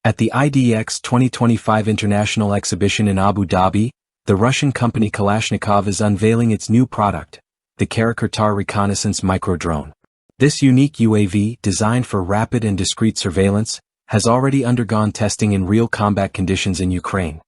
At the IDEX 2025 International Exhibition in Abu Dhabi, the Russian company Kalashnikov is unveiling its new product, the Karakurt-R Reconnaissance micro-drone. This unique UAV, designed for rapid and discreet surveillance, has already undergone testing in real combat conditions in Ukraine.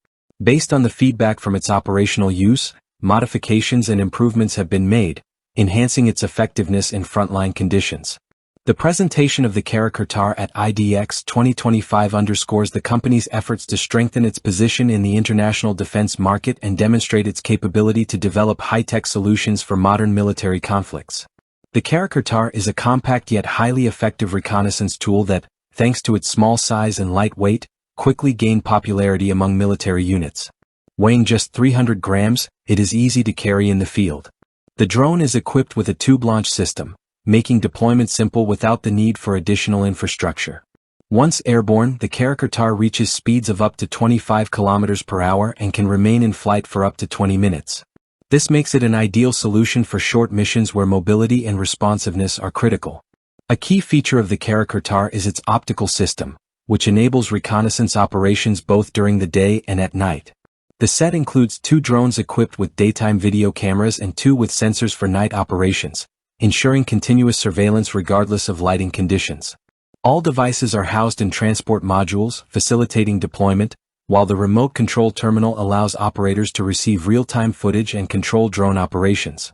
Based on the feedback from its operational use, modifications and improvements have been made, enhancing its effectiveness in frontline conditions. The presentation of the Karakurt-R at IDEX 2025 underscores the company's efforts to strengthen its position in the international defense market and demonstrate its capability to develop high-tech solutions for modern military conflicts. The Karakurt-R is a compact yet highly effective reconnaissance tool that, thanks to its small size and light weight, quickly gained popularity among military units. Weighing just 300 grams, it is easy to carry in the field. The drone is equipped with a tube launch system, making deployment simple without the need for additional infrastructure. Once airborne, the Karakurt-R reaches speeds of up to 25 km per hour and can remain in flight for up to 20 minutes. This makes it an ideal solution for short missions where mobility and responsiveness are critical. A key feature of the Karakurt-R is its optical system, which enables reconnaissance operations both during the day and at night. The set includes 2 drones equipped with daytime video cameras and 2 with sensors for night operations, ensuring continuous surveillance regardless of lighting conditions. All devices are housed in transport modules, facilitating deployment, while the remote control terminal allows operators to receive real-time footage and control drone operations.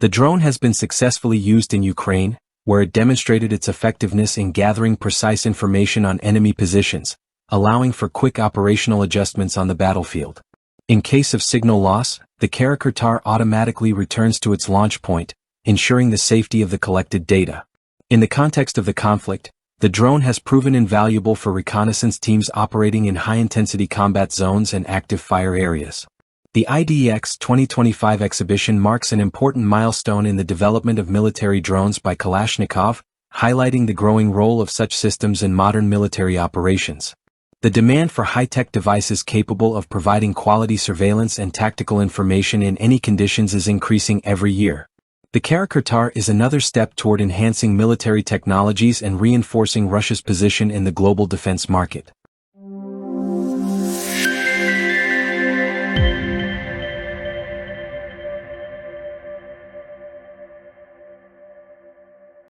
The drone has been successfully used in Ukraine, where it demonstrated its effectiveness in gathering precise information on enemy positions, allowing for quick operational adjustments on the battlefield. In case of signal loss, the Karakurt-R automatically returns to its launch point, ensuring the safety of the collected data. In the context of the conflict, the drone has proven invaluable for reconnaissance teams operating in high-intensity combat zones and active fire areas. The IDEX 2025 exhibition marks an important milestone in the development of military drones by Kalashnikov, highlighting the growing role of such systems in modern military operations. The demand for high-tech devices capable of providing quality surveillance and tactical information in any conditions is increasing every year. The Karakurt-R is another step toward enhancing military technologies and reinforcing Russia's position in the global defense market.